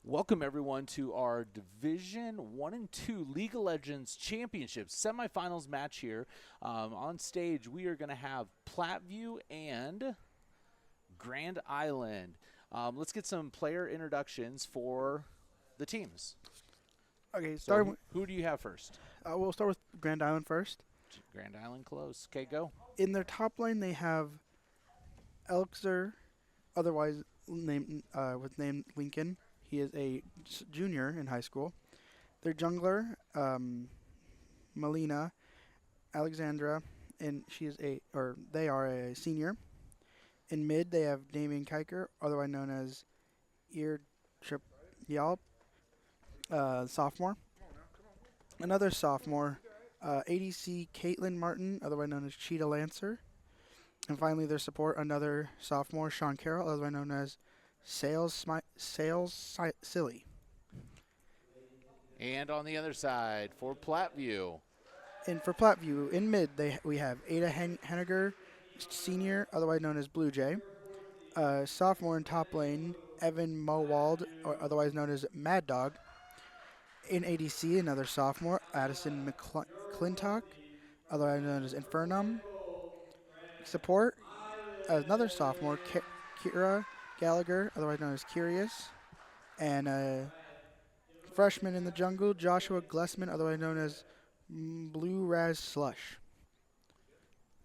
Welcome everyone to our Division 1 and 2 League of Legends Championship semifinals match here. On stage, we are going to have Platteview and Grand Island. Let's get some player introductions for the teams. Okay, Who do you have first? we'll start with Grand Island first. Grand Island close. Okay, go. In their top lane, they have Elixir, otherwise named with name Lincoln. He is a junior in high school. Their jungler, Melina, Alexandra, and they are a senior. In mid, they have Damien Kiker, otherwise known as Ear Trip Yalp, sophomore. Another sophomore, ADC Caitlin Martin, otherwise known as Cheetah Lancer. And finally, their support, another sophomore, Sean Carroll, otherwise known as Silly. And on the other side for Platteview. And for Platteview, in mid, we have Ada Henniger, senior, otherwise known as Blue Jay. Sophomore in top lane, Evan Mowald, or otherwise known as Mad Dog. In ADC, another sophomore, Addison McClintock, otherwise known as Infernum. Support, another sophomore, Kira Gallagher, otherwise known as Curious. And freshman in the jungle, Joshua Glessman, otherwise known as Blue Raz Slush.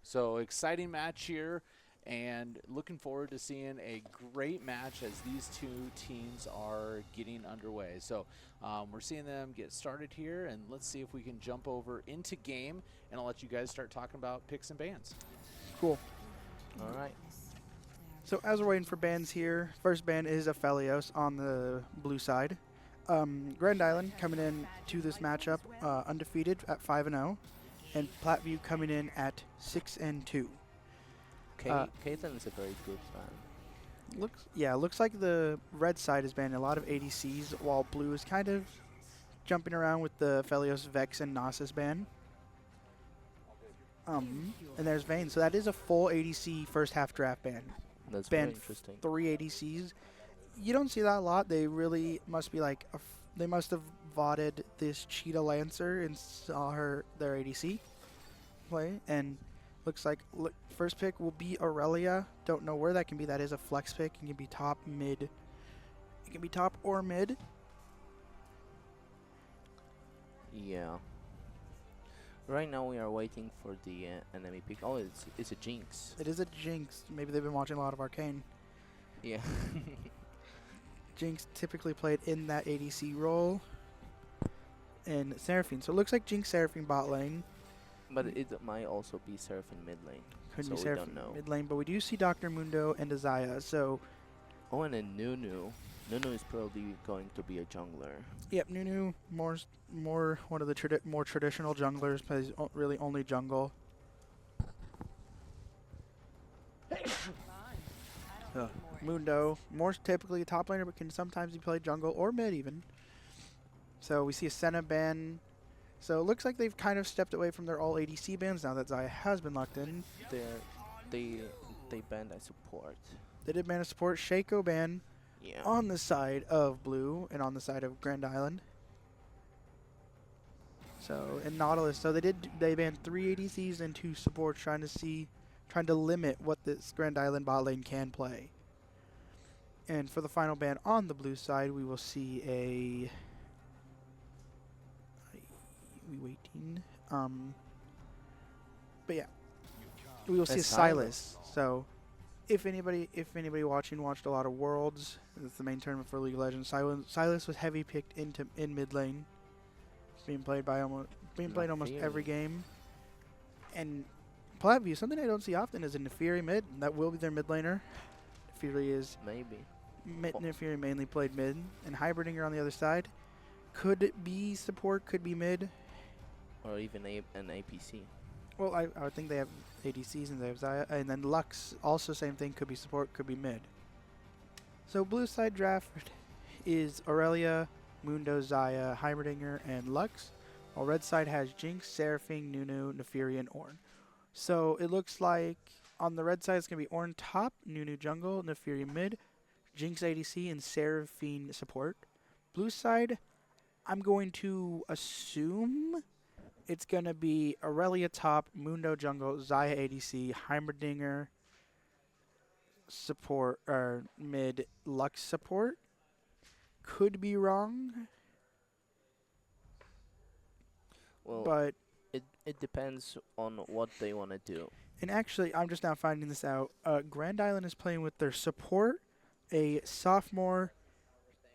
So exciting match here, and looking forward to seeing a great match as these two teams are getting underway. So we're seeing them get started here, and let's see if we can jump over into game, and I'll let you guys start talking about picks and bans. Cool. All right. So as we're waiting for bands here, first band is Aphelios on the blue side. Grand Island coming in to this matchup undefeated at 5-0, and Platteview coming in at 6-2. Caitlyn is a very good fan. Looks like the red side has banned a lot of ADCs, while blue is kind of jumping around with the Aphelios, Vex, and Nasus ban. And there's Vayne, so that is a full ADC first half draft ban. That's Ban very interesting. 3 ADCs. You don't see that a lot. They really must be like they must have voted this Cheetah Lancer and saw their ADC play, and looks like first pick will be Aurelia. Don't know where that can be. That is a flex pick. It can be top, mid. It can be top or mid. Yeah. Right now we are waiting for the enemy pick. Oh, it's a Jinx. It is a Jinx. Maybe they've been watching a lot of Arcane. Yeah. Jinx typically played in that ADC role. And Seraphine. So it looks like Jinx, Seraphine bot lane. But it might also be Seraphine mid lane. Could So be we Seraphine don't know. mid lane, but we do see Dr. Mundo and Azaya. So, Oh, and then Nunu. Nunu is probably going to be a jungler. yep, Nunu more one of the more traditional junglers, plays really only jungle. Mundo, more typically a top laner, but can sometimes be played jungle or mid even. So we see a Senna ban. So it looks like they've kind of stepped away from their all ADC bans now that Zaya has been locked in. They banned a support. They did ban a support Shaco ban Yeah. on the side of blue and on the side of Grand Island. So in Nautilus, so they banned 3 ADCs and 2 supports, trying to limit what this Grand Island bot lane can play. And for the final ban on the blue side, we will see a but yeah, we will see a Silas. So if anybody watching watched a lot of Worlds, it's the main tournament for League of Legends. Silas was heavy picked in mid lane. It's being played almost every game. And Platteview, something I don't see often is a Nefiri mid. That will be their mid laner. Nefiri is Maybe. Nefiri mainly played mid, and Hybridinger on the other side. Could be support, could be mid. Or even an APC. Well, I would think they have ADCs and they have Zaya, and then Lux, also same thing, could be support, could be mid. So blue side draft is Aurelia, Mundo, Zaya, Heimerdinger, and Lux. While red side has Jinx, Seraphine, Nunu, Nefiri, and Ornn. So it looks like on the red side it's going to be Ornn top, Nunu jungle, Nefiri mid, Jinx ADC, and Seraphine support. blue side, I'm going to assume it's going to be Aurelia top, Mundo jungle, Zaya ADC, Heimerdinger support, or mid Lux support. Could be wrong, Well, but it depends on what they want to do. and actually, I'm just now finding this out. Grand Island is playing with their support, a sophomore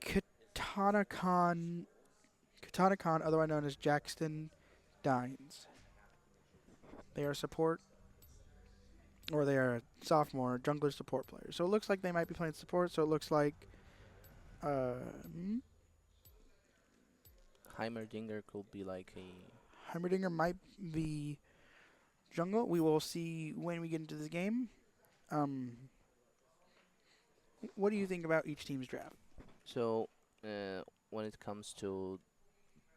Katanakon, Katanakon, otherwise known as Jackson Dines. They are support, or they are a sophomore jungler support player. So it looks like they might be playing support. So it looks like hmm, Heimerdinger could be like a. Heimerdinger might be jungle. We will see when we get into this game. Um, what do you think about each team's draft? So, when it comes to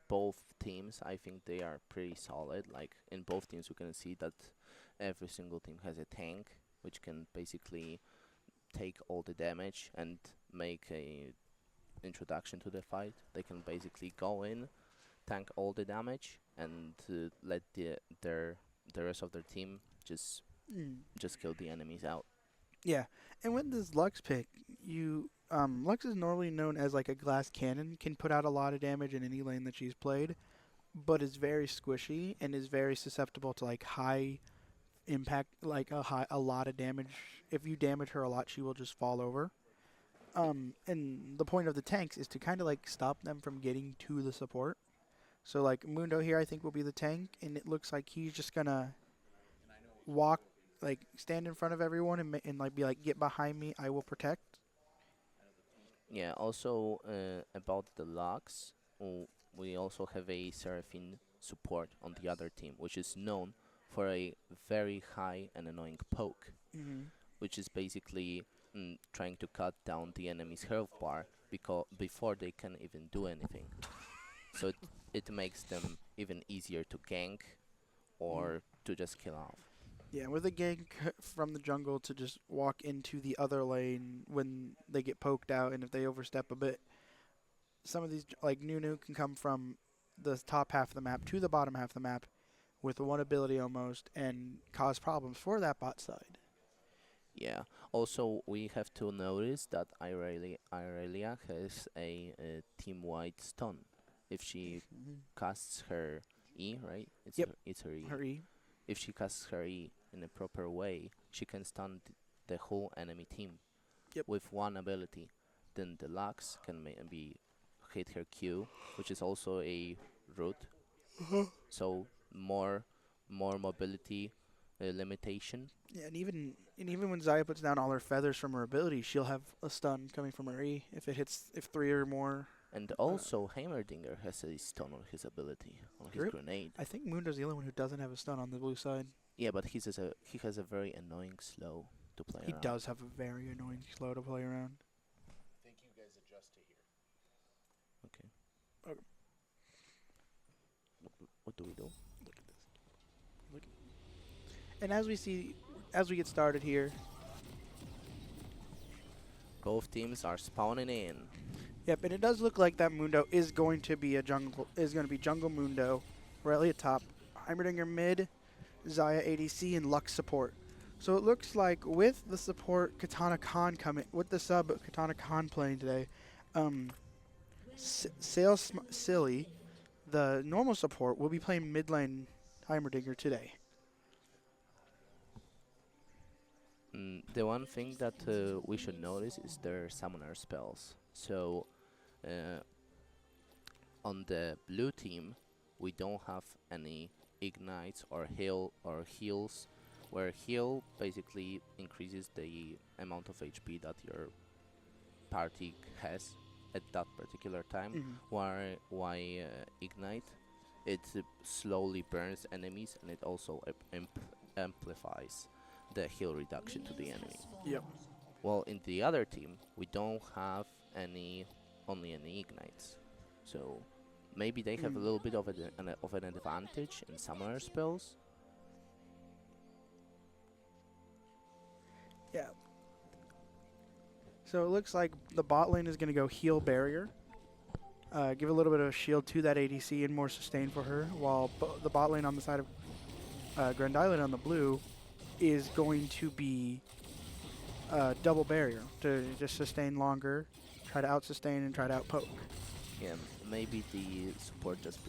both teams, I think they are pretty solid. Like in both teams, we can see that every single team has a tank, which can basically take all the damage and make a introduction to the fight. They can basically go in, tank all the damage, and let the rest of their team Mm. just kill the enemies out. Yeah, and with this Lux pick, you Lux is normally known as like a glass cannon, can put out a lot of damage in any lane that she's played, but is very squishy and is very susceptible to like high impact, like a lot of damage. If you damage her a lot, she will just fall over. And the point of the tanks is to kind of like stop them from getting to the support. So like Mundo here, I think will be the tank, and it looks like he's just gonna walk, like stand in front of everyone and like be like, get behind me, I will protect. Yeah. Also, about the Lux, we also have a Seraphine support on the other team, which is known for a very high and annoying poke, Mm-hmm. which is basically trying to cut down the enemy's health bar before they can even do anything. So it makes them even easier to gank or to just kill off. Yeah, with a gank from the jungle to just walk into the other lane when they get poked out, and if they overstep a bit, some of these like Nunu can come from the top half of the map to the bottom half of the map with one ability almost and cause problems for that bot side. Yeah. Also, we have to notice that Irelia has a team-wide stun. If she Mm-hmm. casts her E, right? Yep, It's her E. her E. If she casts her E in a proper way, she can stun the whole enemy team Yep. with one ability. Then the Lux can maybe hit her Q, which is also a root. So more mobility limitation. Yeah, and even when Zaya puts down all her feathers from her ability, she'll have a stun coming from her E if three or more. And also, Heimerdinger has a stun on his ability, on his Rip. grenade. I think Mundo's the only one who doesn't have a stun on the blue side. Yeah, but he has a very annoying slow to play He around. does have a very annoying slow to play around. I think you guys adjust to here. Okay. Okay. What do we do? Look at this. Look. And as we get started here, Both teams are spawning in. yep, and it does look like that Mundo is going to be Jungle Mundo, Aurelia top, Heimerdinger mid, Zaya ADC, and Lux support. So it looks like with the support Katana Khan coming, with the sub Katana Khan playing today, Sales Silly, the normal support, will be playing mid lane Heimerdinger today. The one thing that we should notice is their summoner spells. So, uh, on the blue team, we don't have any ignites or heals, where heal basically increases the amount of HP that your party has at that particular time. Mhm. Why ignite? It slowly burns enemies and it also amplifies the heal reduction to the enemy. Yep. Well, in the other team, we don't have only any ignites. So maybe they have a little bit of an advantage in summoner spells. Yeah. So it looks like the bot lane is going to go heal barrier. give a little bit of a shield to that ADC and more sustain for her, while the bot lane on the side of Grand Island on the blue is going to be double barrier to just sustain longer, try to out-sustain and try to out-poke. Yeah, maybe the support just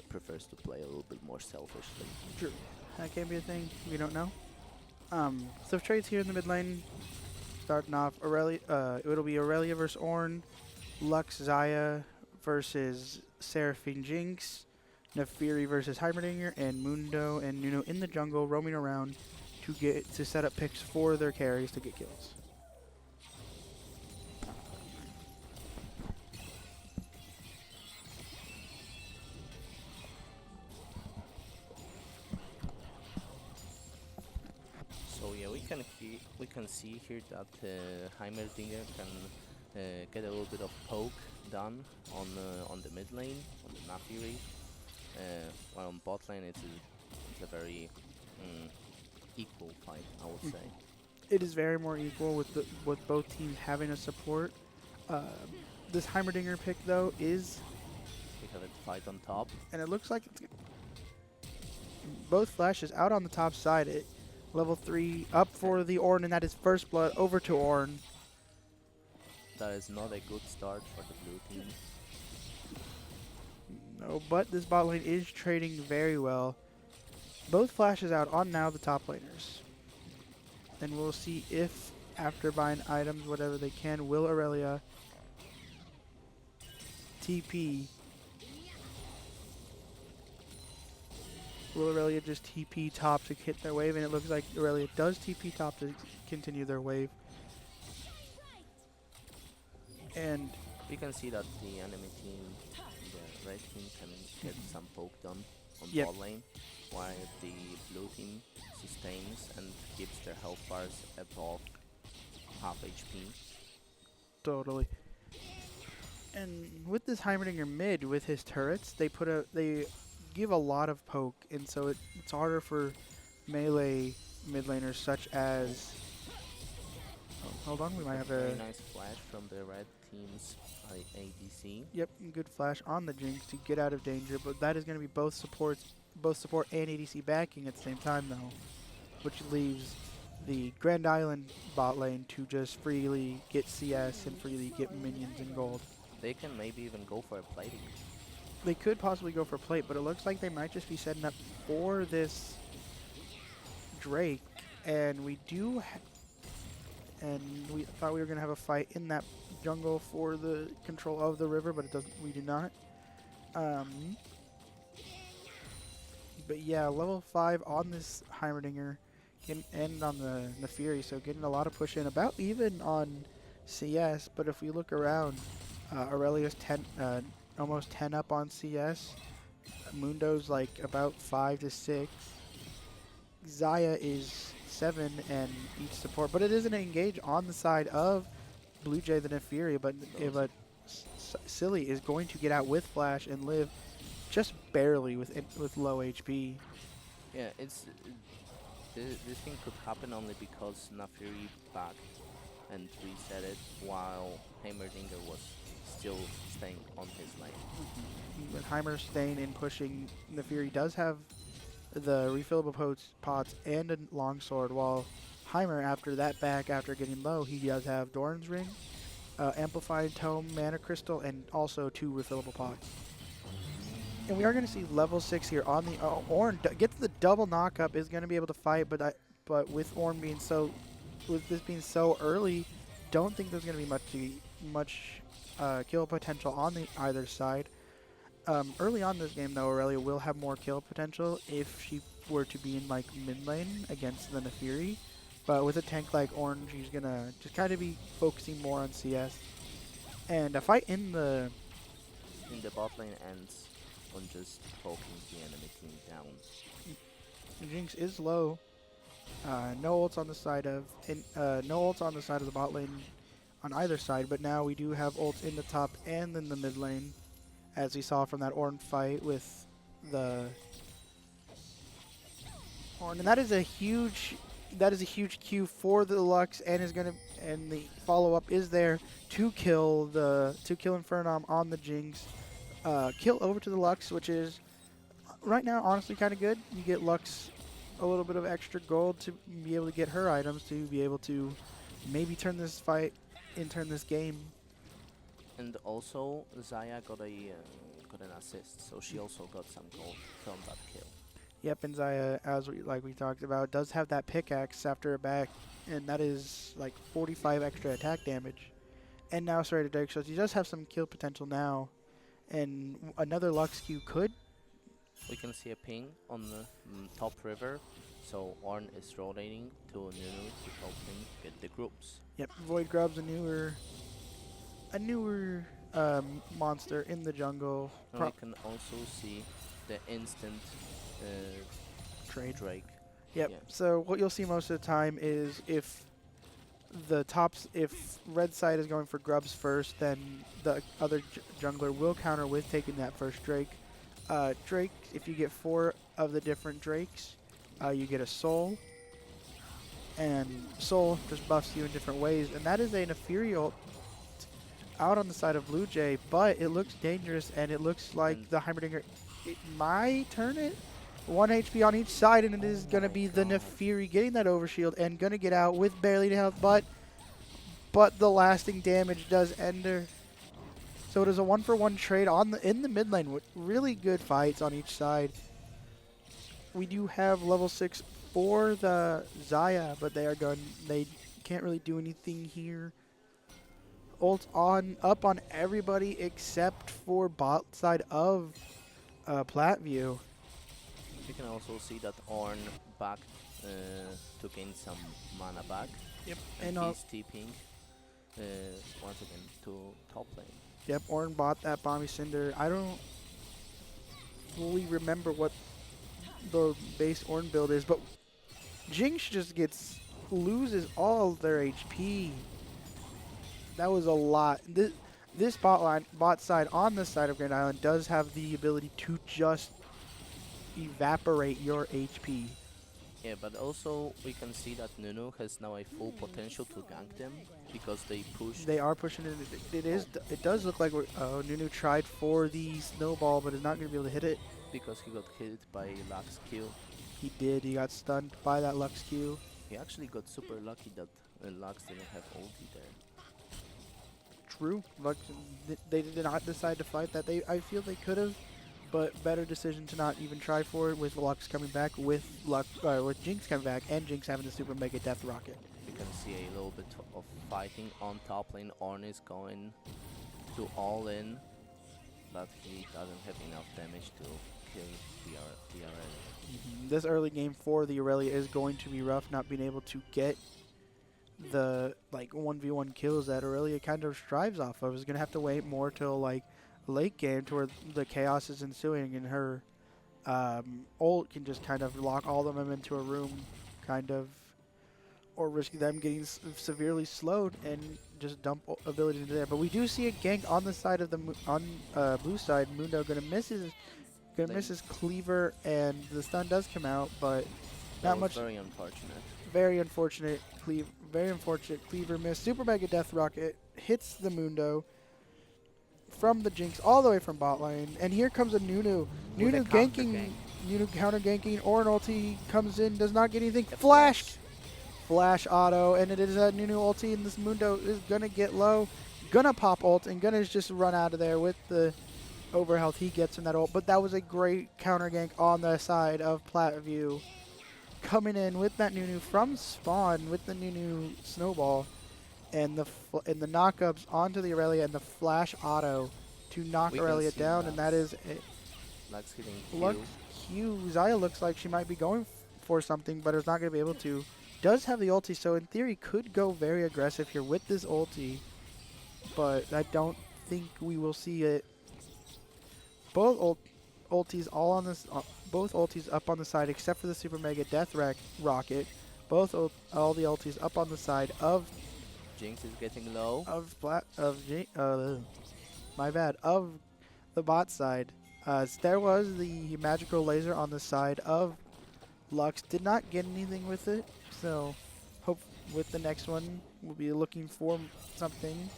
prefers to play a little bit more selfishly. True. That can be a thing. We don't know. So trades here in the mid lane. Starting off, it'll be Aurelia versus Ornn, Lux Zaya versus Seraphine Jinx, Nefiri versus Heimerdinger, and Mundo and Nuno in the jungle roaming around to set up picks for their carries to get kills. So yeah, we can see here that Heimerdinger can get a little bit of poke done on the mid lane, on the Nafiri. While on bot lane it's a very equal fight, I would say. It is very more equal with both teams having a support. This Heimerdinger pick though is, We have a fight on top. and it looks like both flashes out on the top side. Level 3 up for the Ornn, and that is first blood over to Ornn. That is not a good start for the blue team. No, but this bot lane is trading very well. Both flashes out on now the top laners. And we'll see if, after buying items, whatever they can, will Aurelia TP. Will Aurelia just TP top to hit their wave? And it looks like Aurelia does TP top to continue their wave. And We can see that the enemy team, the red team, can get some poke done on Yep. bot lane, while the blue team sustains and keeps their health bars above half HP. totally. And with this Heimerdinger mid, with his turrets, they give a lot of poke, and so it's harder for melee mid laners such as. Oh, hold on, we might have Very a. nice flash from the red team's ADC. Yep, good flash on the Jinx to get out of danger, but that is going to be both support and ADC backing at the same time though, which leaves the Grand Island bot lane to just freely get CS and freely get minions and gold. They can maybe even go for a plating. They could possibly go for plate, but it looks like they might just be setting up for this Drake, and we do and we thought we were going to have a fight in that jungle for the control of the river, but it doesn't. We do not. But yeah, level 5 on this Heimerdinger and on the Nefiri, so getting a lot of push in, about even on CS. But if we look around, Aurelia's almost 10 up on CS. Mundo's like about 5 to 6. Zaya is 7 and each support, but it is an engage on the side of Blue Jay the Nefiri, but Silly is going to get out with Flash and live just barely with low HP. Yeah, this thing could happen only because Nafiri backed and reset it while Heimerdinger was still staying on his lane. With Heimer staying and pushing, Nefiri does have the refillable pots and a longsword, while Heimer, after getting low, he does have Doran's Ring, Amplified Tome, Mana Crystal, and also 2 refillable pots. And we are going to see level 6 here on the Ornn. Gets the double knockup, is going to be able to fight, but with Ornn being with this being so early, don't think there's going to be much kill potential on either side. Early on in this game, though, Aurelia will have more kill potential if she were to be in like mid lane against the Nefiri. But with a tank like Ornn, she's gonna just kind of be focusing more on CS. And a fight in the bot lane ends on just poking the enemy team down. Jinx is low. No ults on the side of the bot lane on either side, but now we do have ults in the top and in the mid lane, as we saw from that Ornn fight with the Ornn, and that is a huge Q for the Lux, and the follow up is there to kill Infernum on the Jinx. kill over to the Lux, which is right now honestly kind of good. You get Lux a little bit of extra gold to be able to get her items to be able to maybe turn this fight and turn this game. And also, Zaya got an assist, so she also got some gold from that kill. Yep, and Zaya, as we talked about, does have that pickaxe after her back, and that is like 45 extra attack damage. And now Serrated Drake, so she does have some kill potential now. And another Lux Q could. We can see a ping on the top river, so Ornn is rotating to Nunu to help him get the groups. Yep, Void Grub's a newer monster in the jungle. And we can also see the instant Trade. Drake. Yep. Yeah. So what you'll see most of the time is if red side is going for grubs first, then the other jungler will counter with taking that first Drake. Drake, if you get 4 of the different Drakes, you get a soul. And soul just buffs you in different ways. And that is an Ethereal out on the side of Blue Jay, but it looks dangerous, and it looks like the Heimerdinger. It might turn it 1 HP on each side, and it is going to be the Nefiri getting that overshield and going to get out with barely health, but the lasting damage does end her. So it is a 1-for-1 trade in the mid lane with really good fights on each side. We do have level 6 for the Zaya, but they can't really do anything here. Ult up on everybody except for bot side of Platteview. You can also see that Ornn back to gain some mana back. Yep. And he's TPing once again to top lane. Yep, Ornn bought that Bomby Cinder. I don't fully remember what the base Ornn build is, but Jinx just loses all their HP. That was a lot. This bot side on this side of Grand Island does have the ability to just evaporate your HP. Yeah, but also we can see that Nunu has now a full potential to gank them because they push. They are pushing it. It does look like Nunu tried for the snowball, but is not going to be able to hit it. Because he got hit by Lux Q. He did. He got stunned by that Lux Q. He actually got super lucky that Lux didn't have ulti there. True. Lux, they did not decide to fight that. I feel they could have, but better decision to not even try for it with Lux coming back, with Jinx coming back, and Jinx having the super mega death rocket. You can see a little bit of fighting on top lane. Ornn is going to all in, but he doesn't have enough damage to kill the Aurelia. This early game for the Aurelia is going to be rough, not being able to get the 1v1 kills that Aurelia kind of strives off of. Is going to have to wait more till late game to where the chaos is ensuing, and her ult can just kind of lock all of them into a room, kind of, or risk them getting severely slowed and just dump ability into there. But we do see a gank on the side of the blue side. Mundo gonna miss his cleaver, and the stun does come out, but not much. Very unfortunate. Very unfortunate cleaver miss. Super mega death rocket hits the Mundo from the Jinx all the way from bot lane, and here comes a Nunu. Nunu ganking. Nunu counter ganking. Ornn ulti comes in, does not get anything. Flash auto, and it is a Nunu ulti, and this Mundo is gonna get low, gonna pop ult, and gonna just run out of there with the overhealth he gets in that ult. But that was a great counter gank on the side of Platteview, coming in with that Nunu from spawn with the Nunu snowball, and the knockups onto the Aurelia, and the flash auto to knock Aurelia down, and that is it. Lux hitting Q. Zaya looks like she might be going for something, but is not going to be able to. Does have the ulti, so in theory could go very aggressive here with this ulti, but I don't think we will see it. Both ultis all on this, both ultis up on the side except for the super mega death rocket. All the ultis up on the side of Jinx is getting low. Of the bot side. There was the magical laser on the side of Lux. Did not get anything with it, so hope with the next one we'll be looking for something.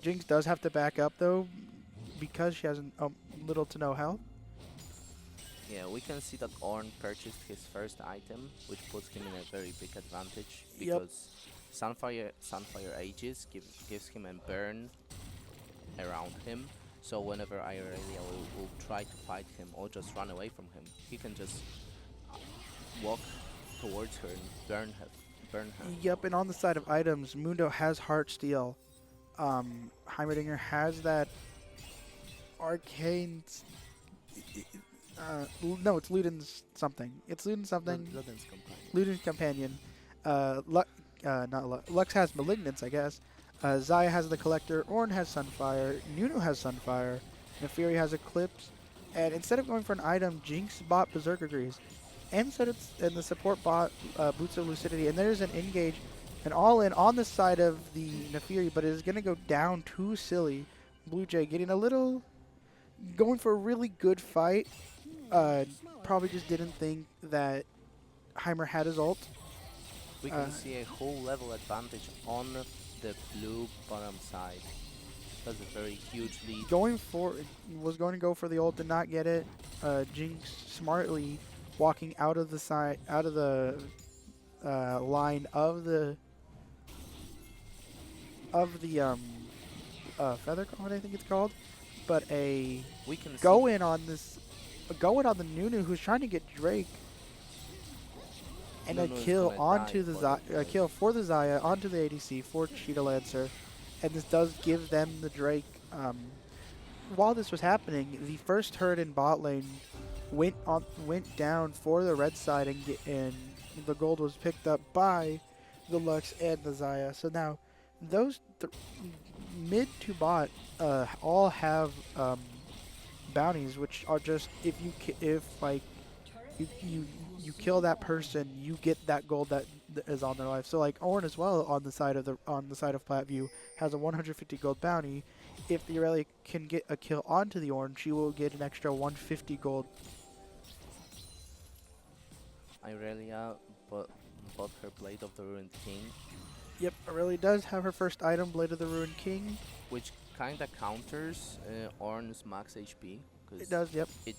Jinx does have to back up though, because she has little to no health. Yeah, we can see that Ornn purchased his first item, which puts him in a very big advantage Yep. because Sunfire Aegis gives him a burn around him. So whenever Irelia will try to fight him or just run away from him, he can just walk towards her and burn her. Yep, and on the side of items, Mundo has Heartsteel. Heimerdinger has that arcane. No, it's Luden's something. It's Luden's something. Luden's companion. Luden's companion. Not Lux has Malignance, I guess. Xayah has the Collector. Ornn has Sunfire. Nunu has Sunfire. Neferi has Eclipse. And instead of going for an item, Jinx bought Berserker Grease. And the support bought Boots of Lucidity. And there's an engage, an all-in on the side of the Neferi, but it is going to go down too silly. Blue Jay getting a little, going for a really good fight. Probably just didn't think that Heimer had his ult. We can see a whole level advantage on the blue bottom side. That's a very huge lead. Was going to go for the ult, did not get it. Jinx smartly walking out of the line of the feather cone, I think it's called, but we can go in on the Nunu who's trying to get Drake. And a kill onto the kill for the Xayah onto the ADC for Cheetah Lancer, and this does give them the Drake. While this was happening, the first turret in bot lane went down for the red side, and the gold was picked up by the Lux and the Xayah. So now those mid to bot all have bounties, which are just if you kill that person, you get that gold that is on their life. So like Ornn as well on the side of Platteview has a 150 gold bounty. If the Irelia can get a kill onto the Ornn, she will get an extra 150 gold. Irelia bought her Blade of the Ruined King. Yep, Irelia does have her first item, Blade of the Ruined King, which kinda counters Ornn's max HP. It does, yep. It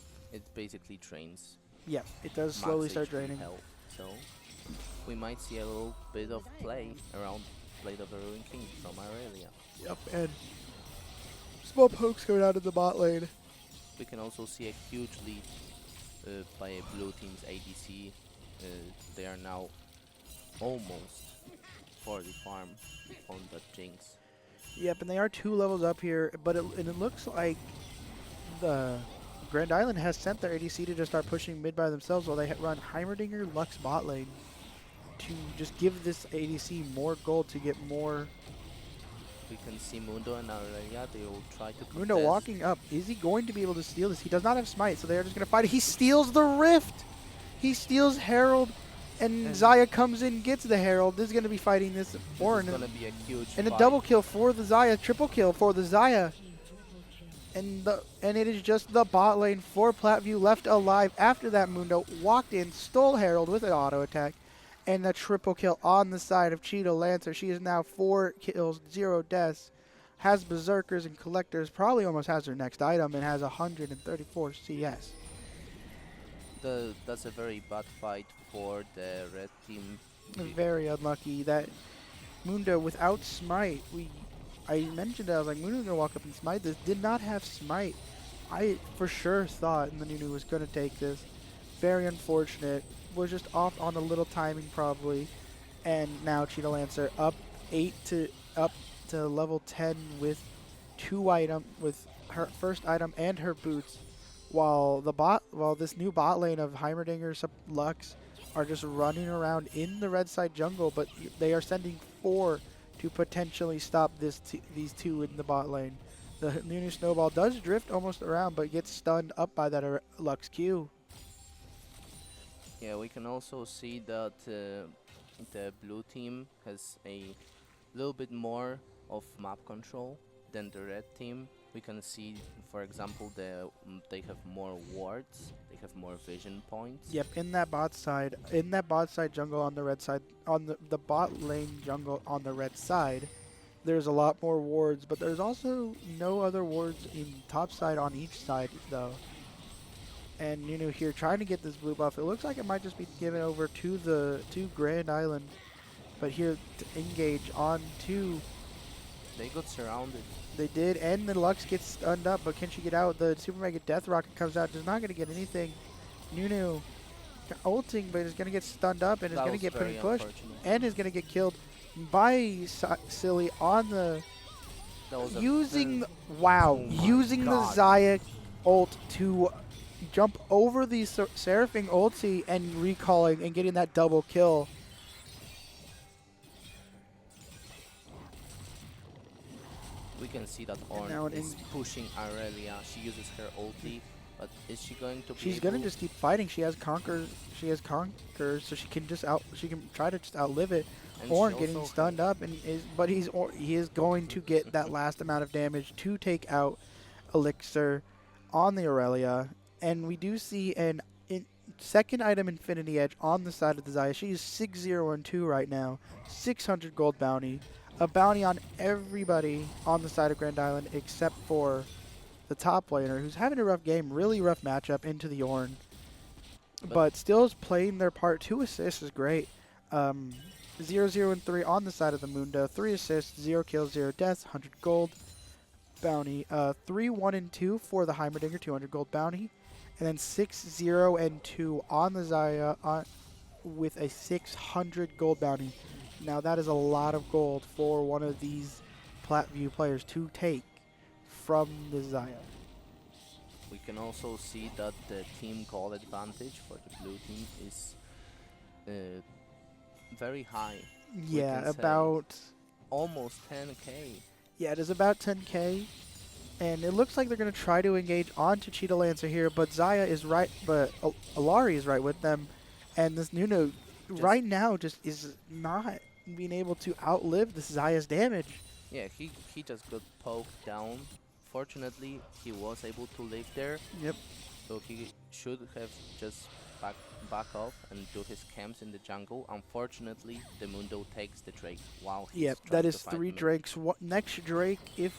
basically drains. Yeah, it does slowly start draining. Health, so we might see a little bit of play around Blade of the Ruined King from Irelia. Yep, and small pokes going out of the bot lane. We can also see a huge lead by a blue team's ADC. They are now almost for the farm on the Jinx. Yep, and they are 2 levels up here, but it looks like the Grand Island has sent their ADC to just start pushing mid by themselves while they run Heimerdinger Lux bot lane to just give this ADC more gold to get more. We can see Mundo and Aurelia, they will try to contest. Mundo walking up. Is he going to be able to steal this? He does not have smite, so they are just going to fight it. He steals the Rift! He steals Herald, and Xayah comes in, gets the Herald. This is going to be fighting this Ornn. It's going to be a huge and fight. A double kill for the Xayah, triple kill for the Xayah. And it is just the bot lane for Platteview left alive after that Mundo walked in, stole Herald with an auto attack, and a triple kill on the side of Cheetah Lancer. She is now 4 kills, 0 deaths, has Berserkers and Collectors, probably almost has her next item, and has 134 CS. That's a very bad fight for the red team. Very unlucky that Mundo without smite, I mentioned that I was like, Muno's gonna walk up and smite this. Did not have smite. I for sure thought the Nunu was gonna take this. Very unfortunate. Was just off on a little timing probably. And now Cheetah Lancer up to level 10 with with her first item and her boots, while this new bot lane of Heimerdinger, Lux are just running around in the red side jungle, but they are sending 4 to potentially stop these 2 in the bot lane. The Nunu Snowball does drift almost around, but gets stunned up by that Lux Q. Yeah, we can also see that the blue team has a little bit more of map control than the red team. We can see, for example, they have more wards, they have more vision points. Yep, in that bot side jungle on the red side, on the bot lane jungle on the red side, There's a lot more wards, but there's also no other wards in top side on each side, though. And Nunu here trying to get this blue buff. It looks like it might just be given over to Grand Island. But here to engage on to, They got surrounded. they did, and the Lux gets stunned up, but can she get out? The Super Mega Death Rocket comes out, is not going to get anything. Nunu ulting, but is going to get stunned up and is That going to was get very pretty pushed. unfortunate. And is going to get killed by Silly on the, That was a using, very- wow, Oh my using the God. Xayah ult to jump over the Seraphine ulti and recalling and getting that double kill. We can see that now Ornn it is pushing Aurelia. She uses her ulti, but is she going to be She's able gonna just keep fighting. She has conquer. She has conquer, so she can just She can try to just outlive it. and she Ornn getting also stunned up, and but he is going to get that last amount of damage to take out Elixir on the Aurelia, and we do see an second item Infinity Edge on the side of the Xayah. She is 6-0-2 right now, 600 gold bounty, a bounty on everybody on the side of Grand Island except for the top laner, who's having a rough game, really rough matchup into the Ornn. But still is playing their part. 2 assists is great. 0, 0, and 3 on the side of the Mundo. 3 assists, 0 kills, 0 deaths, 100 gold bounty. 3, 1, and 2 for the Heimerdinger, 200 gold bounty. And then 6, 0, and 2 on the Xayah with a 600 gold bounty. Now that is a lot of gold for one of these Platteview players to take from the Xayah. we can also see that the team goal advantage for the blue team is very high. Yeah, can say about Almost 10k. yeah, it is about 10k, and it looks like they're going to try to engage onto Cheetah Lancer here, but Xayah is right, but Alari is right with them, and this Nuno right now just is not being able to outlive this Xayah's damage. Yeah, he just got poked down. Fortunately, he was able to live there, Yep. so he should have just back off and do his camps in the jungle. Unfortunately, the Mundo takes the Drake while he's Yep, trying that to is fight 3 mid. Drakes. Next Drake, if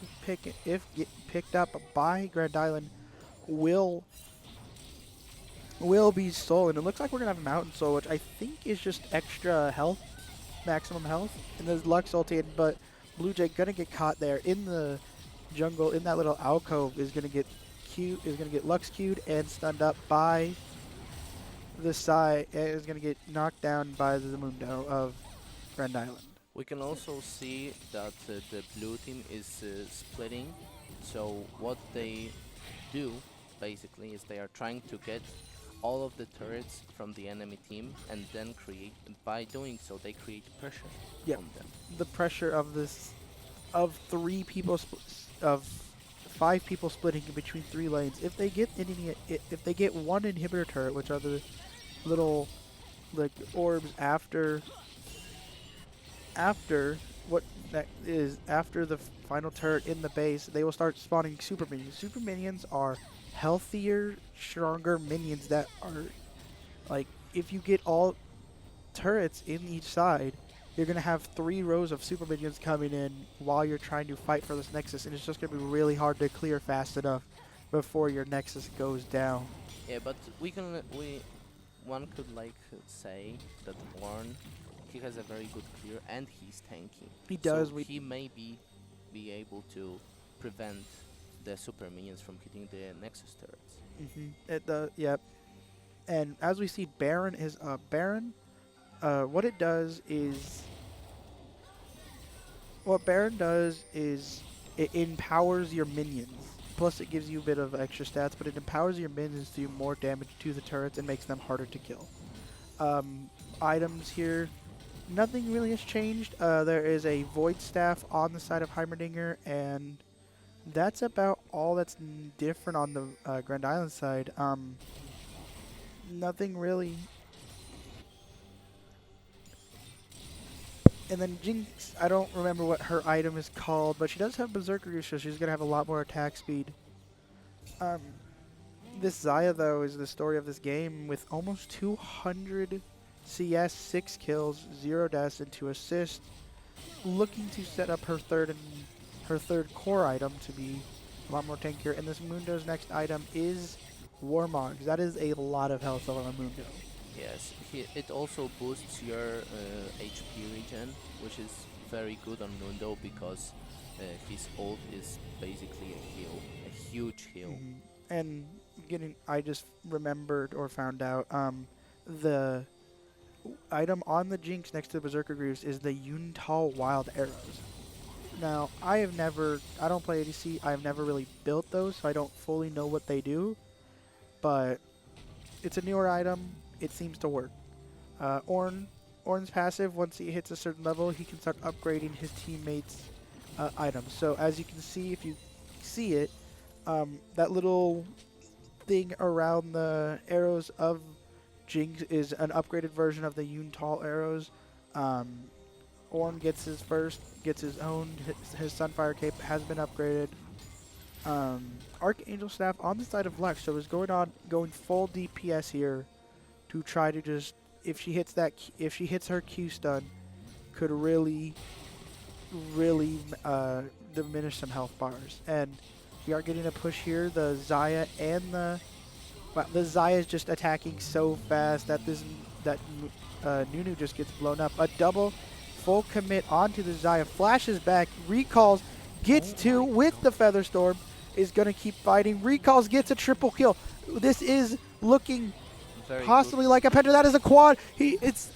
get picked up by Grand Island, will be stolen. It looks like we're gonna have a Mountain Soul, which I think is just extra health, maximum health, and there's Lux ulti, but Blue Jay gonna get caught there in the jungle in that little alcove. Is gonna get Lux queued and stunned up by the side. Is gonna get knocked down by the Mundo of Grand Island. We can also see that the blue team is splitting. So what they do basically is they are trying to get all of the turrets from the enemy team, and then by doing so they create pressure Yep. on them. The pressure of this, of 3 people, of 5 people splitting in between 3 lanes. If they get if they get 1 inhibitor turret, which are the little like orbs after what that is after the final turret in the base, they will start spawning super minions. Super minions are healthier, stronger minions that are like, if you get all turrets in each side, you're going to have 3 rows of super minions coming in while you're trying to fight for this Nexus, and it's just going to be really hard to clear fast enough before your Nexus goes down. Yeah, but one could like say that Ornn, he has a very good clear and he's tanky. He does. So he may be able to prevent the super minions from hitting the Nexus turrets. Yep. And as we see, Baron is Baron. What it does is, it empowers your minions. Plus, it gives you a bit of extra stats, but it empowers your minions to do more damage to the turrets and makes them harder to kill. Items here, nothing really has changed. There is a Void Staff on the side of Heimerdinger, and that's about all that's different on the Grand Island side. Nothing really. And then Jinx, I don't remember what her item is called, but she does have Berserker, so she's going to have a lot more attack speed. This Xayah, though, is the story of this game with almost 200 CS, 6 kills, 0 deaths, and 2 assists. looking to set up her third core item to be a lot more tankier. And this Mundo's next item is Warmogs. That is a lot of health on a Mundo. Yes, it also boosts your HP regen, which is very good on Mundo because his ult is basically a heal, a huge heal. And I just remembered or found out, the item on the Jinx next to the Berserker Greaves is the Yuntal Wild Arrows. Now, I don't play ADC, I've never really built those, so I don't fully know what they do, but it's a newer item, it seems to work. Ornn's passive, once he hits a certain level, he can start upgrading his teammates' items. So as you can see, if you see it, that little thing around the arrows of Jinx is an upgraded version of the Yuntal arrows. Ornn gets his own. His Sunfire Cape has been upgraded. Archangel Staff on the side of Lux, so is going full DPS here to try to just, if she hits her Q stun, could really diminish some health bars. And we are getting a push here. The Xayah and the Xayah is just attacking so fast that Nunu just gets blown up. A double full commit onto the Xayah, flashes back, recalls, gets two with the Featherstorm, is going to keep fighting. Recalls, gets a triple kill. This is looking Very possibly good. like a penta. That is a quad. That is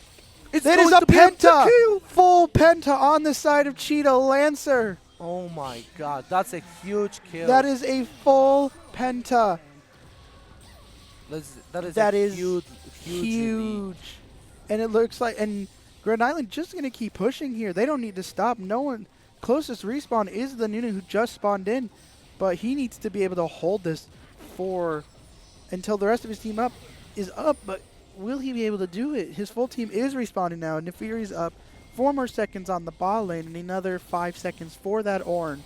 going a to be a penta. Full penta on the side of Cheetah Lancer. Oh my god, that's a huge kill. That is a full penta. That is huge. huge. And it looks like, and Grand Island just going to keep pushing here. They don't need to stop. No one, closest respawn is the Nunu who just spawned in, but he needs to be able to hold this until the rest of his team is up, but will he be able to do it? His full team is respawning now, and Nefiri's up. 4 more seconds on the bot lane, and another 5 seconds for that Ornn.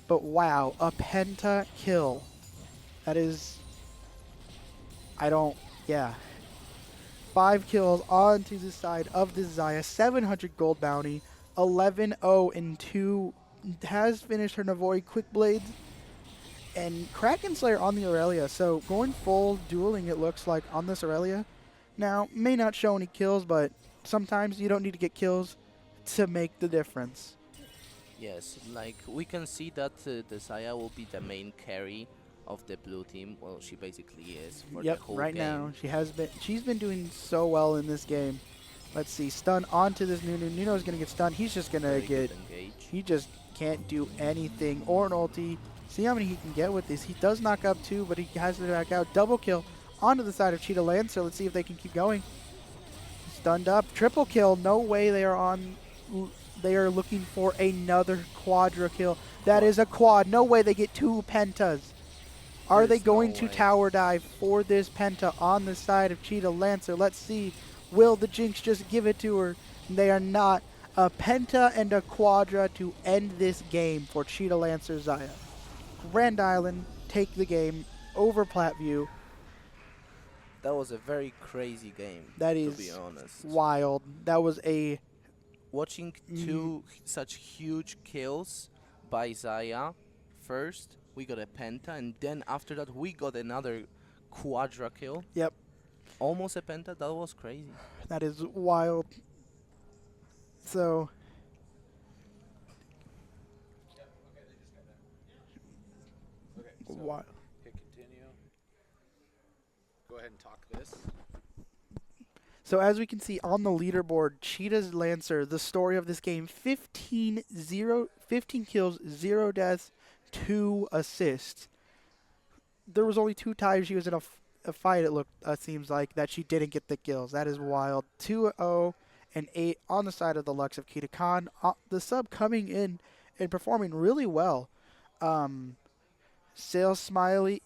But wow, a penta kill. That is, yeah. 5 kills onto the side of the Xayah, 700 gold bounty, 11-0 and 2, has finished her Navori Quick Blades, and Kraken Slayer on the Aurelia. So going full dueling, it looks like, on this Aurelia. Now, may not show any kills, but sometimes you don't need to get kills to make the difference. Yes, like we can see that the Xayah will be the main carry of the blue team. Well, she basically is for the whole right game. now she's been doing so well in this game. Let's see, stun onto this Nunu. Nuno's gonna get stunned. He's just gonna he just can't do anything. Ornn ulti. See how many he can get with this. He does knock up 2, but he has to back out. Double kill onto the side of Cheetah Lancer. Let's see if they can keep going. Stunned up. Triple kill. No way they are looking for another quadra kill. That is a quad. No way they get 2 pentas. Are they going to tower dive for this penta on the side of Cheetah Lancer? Let's see. Will the Jinx just give it to her? They are not. A penta and a quadra to end this game for Cheetah Lancer Xayah. Grand Island take the game over Platteview. That was a very crazy game, That to is be honest. wild. That was Watching 2 such huge kills by Xayah. First, we got a penta, and then after that, we got another quadra kill. Yep. Almost a penta. That was crazy. That is wild. So wild. Hit continue. Go ahead and talk this. So as we can see on the leaderboard, Cheetah's Lancer, the story of this game, 15 kills, 0 deaths, 2 assists. There was only 2 times she was in a fight, it seems like, that she didn't get the kills. That is wild. 2-0 and 8 on the side of the Lux of Kita Khan. The sub coming in and performing really well. Sales Silly,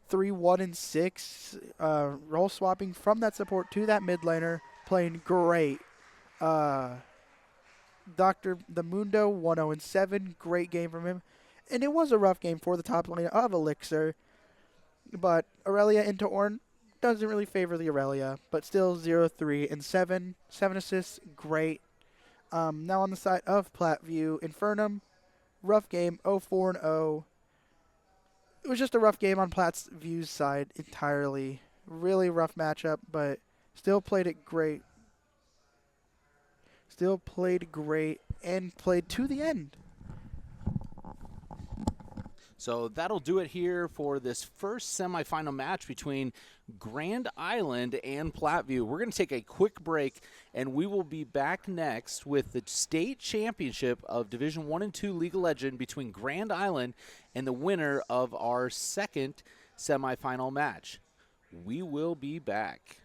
3-1 and 6. Role swapping from that support to that mid laner, playing great. The Mundo, 1-0 and 7. Great game from him. And it was a rough game for the top laner of Elixir. But Aurelia into Ornn doesn't really favor the Aurelia. But still 0-3 and 7. 7 assists, great. Now on the side of Platteview, Infernum, rough game, 0-4-0. It was just a rough game on Plattview's side entirely. Really rough matchup, but still played it great. Still played great and played to the end. So that'll do it here for this first semifinal match between Grand Island and Platteview. We're going to take a quick break, and we will be back next with the state championship of Division 1 and 2 League of Legends between Grand Island and the winner of our second semifinal match. We will be back.